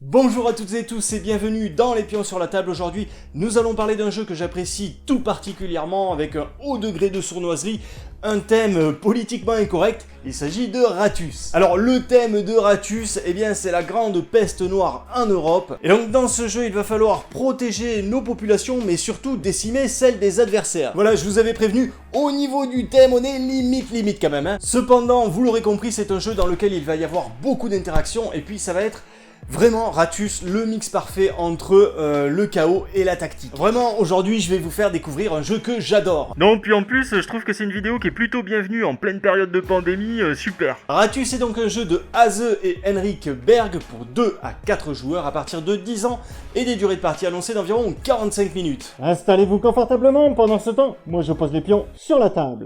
Bonjour à toutes et tous et bienvenue dans les pions sur la table. Aujourd'hui, nous allons parler d'un jeu que j'apprécie tout particulièrement avec un haut degré de sournoiserie, un thème politiquement incorrect, il s'agit de Ratus. Alors le thème de Ratus, eh bien c'est la grande peste noire en Europe. Et donc dans ce jeu, il va falloir protéger nos populations, mais surtout décimer celles des adversaires. Voilà, je vous avais prévenu, au niveau du thème, on est limite quand même. Cependant, vous l'aurez compris, c'est un jeu dans lequel il va y avoir beaucoup d'interactions, et puis ça va être vraiment, Ratus, le mix parfait entre le chaos et la tactique. Vraiment, aujourd'hui, je vais vous faire découvrir un jeu que j'adore. Non, puis en plus, je trouve que c'est une vidéo qui est plutôt bienvenue en pleine période de pandémie, super. Ratus est donc un jeu de Haze et Henrik Berg pour 2 à 4 joueurs à partir de 10 ans et des durées de partie annoncées d'environ 45 minutes. Installez-vous confortablement pendant ce temps. Moi, je pose les pions sur la table.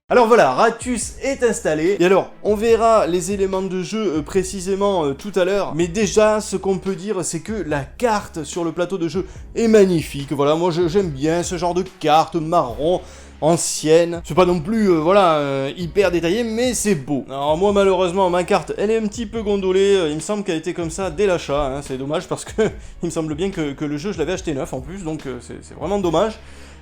Alors voilà, Ratus est installé, et alors, on verra les éléments de jeu précisément tout à l'heure, mais déjà, ce qu'on peut dire, c'est que la carte sur le plateau de jeu est magnifique. Voilà, moi j'aime bien ce genre de carte marron, ancienne. C'est pas non plus, hyper détaillé, mais c'est beau. Alors moi, malheureusement, ma carte, elle est un petit peu gondolée. Il me semble qu'elle était comme ça dès l'achat, hein. C'est dommage parce que il me semble bien que le jeu, je l'avais acheté neuf en plus, donc c'est vraiment dommage.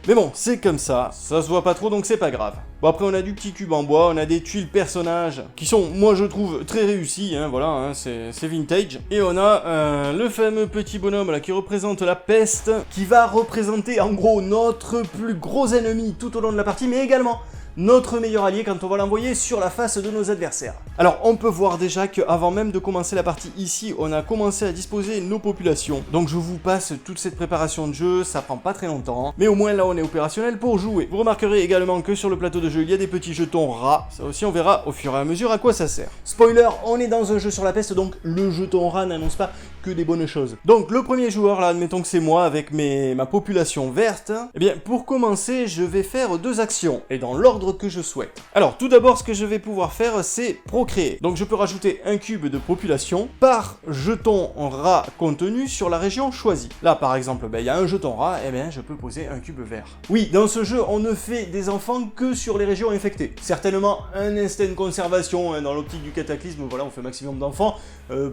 Mais bon, c'est comme ça se voit pas trop donc c'est pas grave. Bon après on a du petit cube en bois, on a des tuiles personnages qui sont, moi je trouve, très réussis, hein, voilà, hein, c'est vintage. Et on a le fameux petit bonhomme là qui représente la peste, qui va représenter en gros notre plus gros ennemi tout au long de la partie, mais également notre meilleur allié quand on va l'envoyer sur la face de nos adversaires. Alors on peut voir déjà qu'avant même de commencer la partie ici, on a commencé à disposer nos populations. Donc je vous passe toute cette préparation de jeu, ça prend pas très longtemps, mais au moins là on est opérationnel pour jouer. Vous remarquerez également que sur le plateau de jeu il y a des petits jetons rats, ça aussi on verra au fur et à mesure à quoi ça sert. Spoiler, on est dans un jeu sur la peste, donc le jeton rat n'annonce pas que des bonnes choses. Donc le premier joueur là, admettons que c'est moi avec ma population verte, eh bien pour commencer je vais faire 2 actions, et dans l'ordre que je souhaite. Alors tout d'abord ce que je vais pouvoir faire c'est procréer. Donc je peux rajouter un cube de population par jeton rat contenu sur la région choisie. Là par exemple, il y a un jeton rat, et bien je peux poser un cube vert. Oui, dans ce jeu on ne fait des enfants que sur les régions infectées. Certainement un instinct de conservation, hein, dans l'optique du cataclysme, voilà on fait maximum d'enfants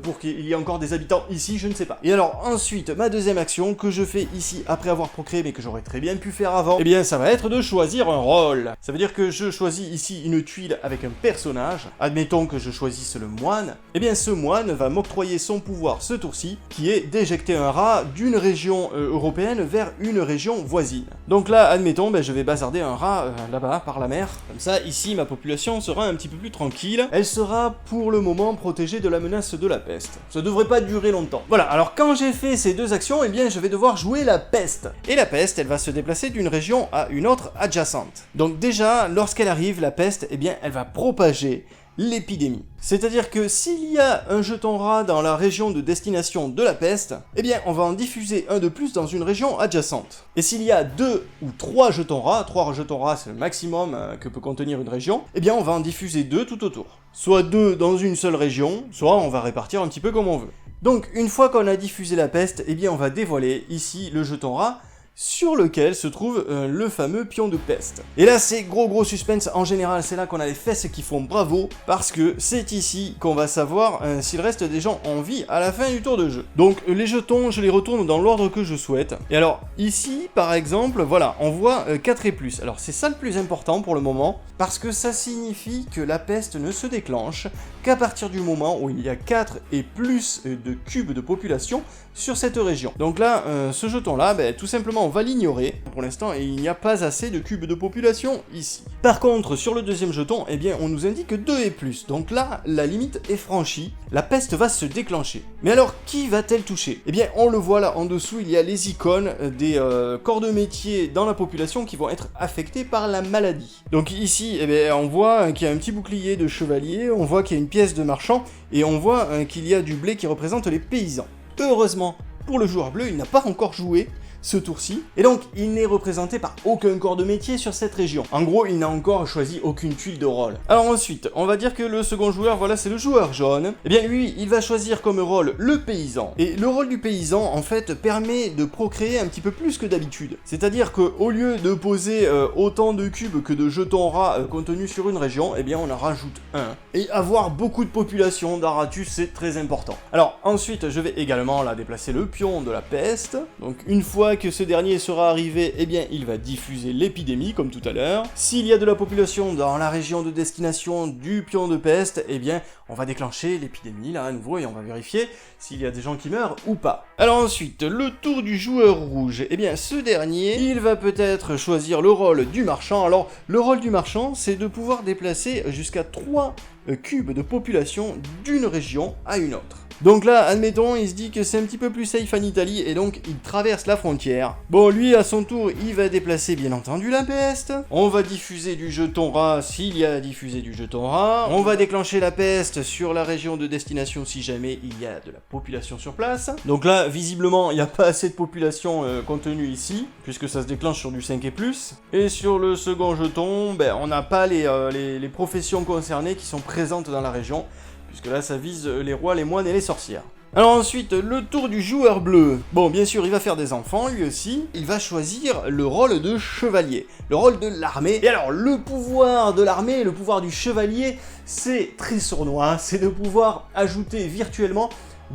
pour qu'il y ait encore des habitants ici, je ne sais pas. Et alors ensuite ma deuxième action que je fais ici après avoir procréé mais que j'aurais très bien pu faire avant, et bien ça va être de choisir un rôle. Ça veut dire que je choisis ici une tuile avec un personnage, admettons que je choisisse le moine, et bien ce moine va m'octroyer son pouvoir ce tour-ci, qui est d'éjecter un rat d'une région européenne vers une région voisine. Donc là, admettons, je vais bazarder un rat là-bas, par la mer, comme ça, ici, ma population sera un petit peu plus tranquille, elle sera pour le moment protégée de la menace de la peste. Ça devrait pas durer longtemps. Voilà, alors quand j'ai fait ces 2 actions, eh bien je vais devoir jouer la peste. Et la peste, elle va se déplacer d'une région à une autre adjacente. Donc déjà, lorsqu'elle arrive, la peste, eh bien, elle va propager l'épidémie. C'est-à-dire que s'il y a un jeton rat dans la région de destination de la peste, eh bien, on va en diffuser un de plus dans une région adjacente. Et s'il y a 2 ou 3 jetons rats, 3 jetons rats c'est le maximum que peut contenir une région, eh bien, on va en diffuser 2 tout autour. Soit 2 dans une seule région, soit on va répartir un petit peu comme on veut. Donc, une fois qu'on a diffusé la peste, eh bien, on va dévoiler ici le jeton rat, sur lequel se trouve le fameux pion de peste. Et là c'est gros suspense, en général c'est là qu'on a les fesses qui font bravo, parce que c'est ici qu'on va savoir s'il reste des gens en vie à la fin du tour de jeu. Donc les jetons, je les retourne dans l'ordre que je souhaite. Et alors ici par exemple, voilà, on voit 4 et plus. Alors c'est ça le plus important pour le moment, parce que ça signifie que la peste ne se déclenche qu'à partir du moment où il y a 4 et plus de cubes de population sur cette région. Donc là, ce jeton-là, tout simplement, on va l'ignorer. Pour l'instant, il n'y a pas assez de cubes de population ici. Par contre, sur le deuxième jeton, eh bien, on nous indique 2 et plus. Donc là, la limite est franchie. La peste va se déclencher. Mais alors, qui va-t-elle toucher? Eh bien, on le voit là, en dessous, il y a les icônes des corps de métier dans la population qui vont être affectés par la maladie. Donc ici, eh bien, on voit qu'il y a un petit bouclier de chevalier, on voit qu'il y a une pièce de marchand, et on voit qu'il y a du blé qui représente les paysans. Heureusement, pour le joueur bleu, il n'a pas encore joué ce tour-ci, et donc il n'est représenté par aucun corps de métier sur cette région. En gros, il n'a encore choisi aucune tuile de rôle. Alors ensuite, on va dire que le second joueur, voilà, c'est le joueur jaune. Eh bien lui, il va choisir comme rôle le paysan. Et le rôle du paysan, en fait, permet de procréer un petit peu plus que d'habitude. C'est-à-dire qu'au lieu de poser autant de cubes que de jetons rats contenus sur une région, eh bien on en rajoute un. Et avoir beaucoup de population d'Aratus, c'est très important. Alors ensuite, je vais également là déplacer le pion de la peste. Donc une fois que ce dernier sera arrivé, eh bien il va diffuser l'épidémie comme tout à l'heure. S'il y a de la population dans la région de destination du pion de peste, eh bien on va déclencher l'épidémie là à nouveau et on va vérifier s'il y a des gens qui meurent ou pas. Alors ensuite, le tour du joueur rouge, eh bien ce dernier, il va peut-être choisir le rôle du marchand. Alors le rôle du marchand, c'est de pouvoir déplacer jusqu'à 3 cubes de population d'une région à une autre. Donc là, admettons, il se dit que c'est un petit peu plus safe en Italie et donc il traverse la frontière. Bon, lui, à son tour, il va déplacer bien entendu la peste. On va diffuser du jeton rat s'il y a diffusé du jeton rat. On va déclencher la peste sur la région de destination si jamais il y a de la population sur place. Donc là, visiblement, il n'y a pas assez de population contenue ici, puisque ça se déclenche sur du 5 et plus. Et sur le second jeton, on n'a pas les professions concernées qui sont présentes dans la région, puisque là ça vise les rois, les moines et les sorcières. Alors ensuite, le tour du joueur bleu. Bon, bien sûr, il va faire des enfants, lui aussi. Il va choisir le rôle de chevalier, le rôle de l'armée. Et alors, le pouvoir de l'armée, le pouvoir du chevalier, c'est très sournois. C'est de pouvoir ajouter virtuellement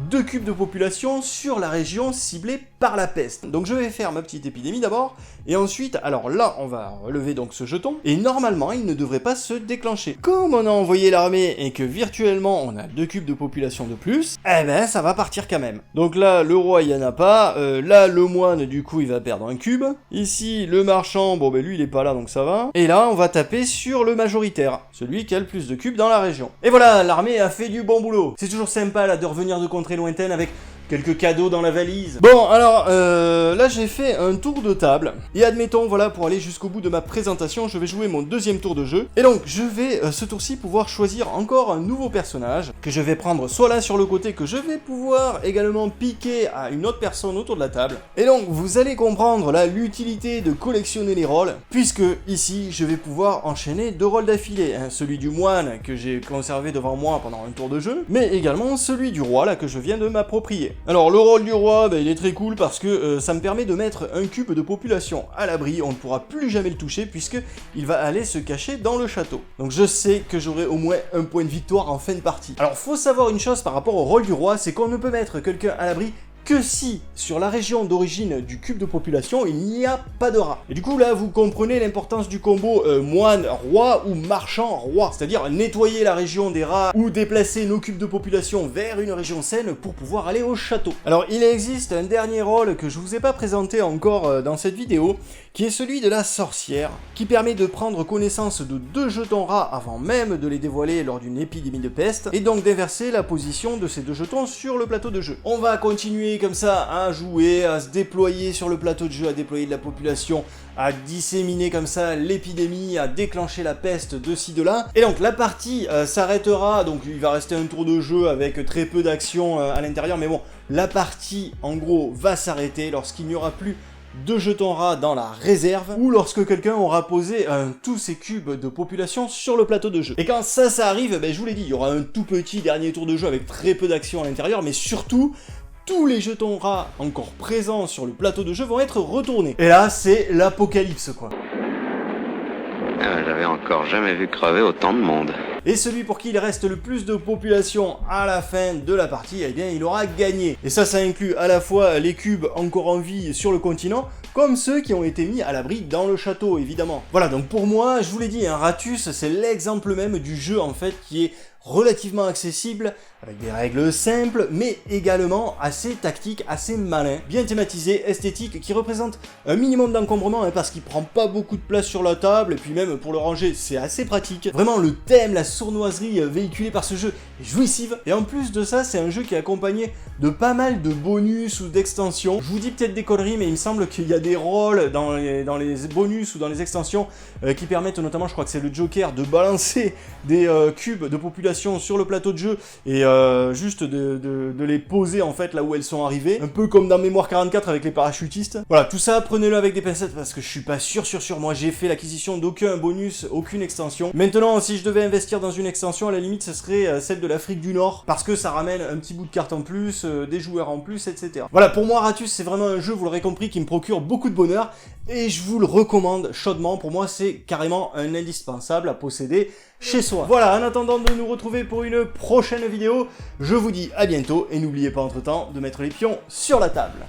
2 cubes de population sur la région ciblée par la peste. Donc je vais faire ma petite épidémie d'abord, et ensuite, alors là, on va relever donc ce jeton, et normalement, il ne devrait pas se déclencher. Comme on a envoyé l'armée, et que virtuellement, on a 2 cubes de population de plus, eh ben, ça va partir quand même. Donc là, le roi, il y en a pas, là, le moine, du coup, il va perdre un cube, ici, le marchand, bon, lui, il est pas là, donc ça va, et là, on va taper sur le majoritaire, celui qui a le plus de cubes dans la région. Et voilà, l'armée a fait du bon boulot. C'est toujours sympa, là, de revenir de contrées lointaines avec quelques cadeaux dans la valise. Bon, alors, là, j'ai fait un tour de table. Et admettons, voilà, pour aller jusqu'au bout de ma présentation, je vais jouer mon deuxième tour de jeu. Et donc, je vais, ce tour-ci, pouvoir choisir encore un nouveau personnage, que je vais prendre soit là sur le côté, que je vais pouvoir également piquer à une autre personne autour de la table. Et donc, vous allez comprendre, là, l'utilité de collectionner les rôles, puisque, ici, je vais pouvoir enchaîner 2 rôles d'affilée. Hein, celui du moine, que j'ai conservé devant moi pendant un tour de jeu, mais également celui du roi, là, que je viens de m'approprier. Alors le rôle du roi, il est très cool parce que ça me permet de mettre un cube de population à l'abri, on ne pourra plus jamais le toucher puisque il va aller se cacher dans le château. Donc je sais que j'aurai au moins un point de victoire en fin de partie. Alors faut savoir une chose par rapport au rôle du roi, c'est qu'on ne peut mettre quelqu'un à l'abri que si, sur la région d'origine du cube de population, il n'y a pas de rat. Et du coup, là, vous comprenez l'importance du combo moine-roi ou marchand-roi. C'est-à-dire nettoyer la région des rats ou déplacer nos cubes de population vers une région saine pour pouvoir aller au château. Alors, il existe un dernier rôle que je vous ai pas présenté encore dans cette vidéo, qui est celui de la sorcière, qui permet de prendre connaissance de 2 jetons rats avant même de les dévoiler lors d'une épidémie de peste, et donc d'inverser la position de ces 2 jetons sur le plateau de jeu. On va continuer comme ça à jouer, à se déployer sur le plateau de jeu, à déployer de la population, à disséminer comme ça l'épidémie, à déclencher la peste de ci de là. Et donc la partie s'arrêtera, donc il va rester un tour de jeu avec très peu d'action à l'intérieur, mais bon, la partie en gros va s'arrêter lorsqu'il n'y aura plus 2 jetons rats dans la réserve, ou lorsque quelqu'un aura posé tous ses cubes de population sur le plateau de jeu. Et quand ça arrive, je vous l'ai dit, il y aura un tout petit dernier tour de jeu avec très peu d'action à l'intérieur, mais surtout, tous les jetons rats encore présents sur le plateau de jeu vont être retournés. Et là, c'est l'apocalypse, quoi. J'avais encore jamais vu crever autant de monde. Et celui pour qui il reste le plus de population à la fin de la partie, eh bien il aura gagné. Et ça inclut à la fois les cubes encore en vie sur le continent, comme ceux qui ont été mis à l'abri dans le château, évidemment. Voilà, donc pour moi, je vous l'ai dit, un Ratus, c'est l'exemple même du jeu, en fait, qui est relativement accessible, avec des règles simples, mais également assez tactique, assez malin, bien thématisé, esthétique, qui représente un minimum d'encombrement, hein, parce qu'il prend pas beaucoup de place sur la table, et puis même pour le ranger, c'est assez pratique. Vraiment, le thème, la sournoiserie véhiculée par ce jeu est jouissive, et en plus de ça, c'est un jeu qui est accompagné de pas mal de bonus ou d'extensions. Je vous dis peut-être des conneries, mais il me semble qu'il y a des rôles dans les bonus ou dans les extensions qui permettent notamment, je crois que c'est le Joker, de balancer des cubes de population sur le plateau de jeu et juste de les poser en fait là où elles sont arrivées, un peu comme dans Mémoire 44 avec les parachutistes. Voilà, tout ça prenez-le avec des pincettes parce que je suis pas sûr, moi j'ai fait l'acquisition d'aucun bonus, aucune extension. Maintenant, si je devais investir dans une extension, à la limite ce serait celle de l'Afrique du Nord, parce que ça ramène un petit bout de carte en plus, des joueurs en plus, etc. Voilà, pour moi Ratus c'est vraiment un jeu, vous l'aurez compris, qui me procure beaucoup de bonheur et je vous le recommande chaudement. Pour moi c'est carrément un indispensable à posséder chez soi. Voilà, en attendant de nous retrouver pour une prochaine vidéo, je vous dis à bientôt et n'oubliez pas entre-temps de mettre les pions sur la table.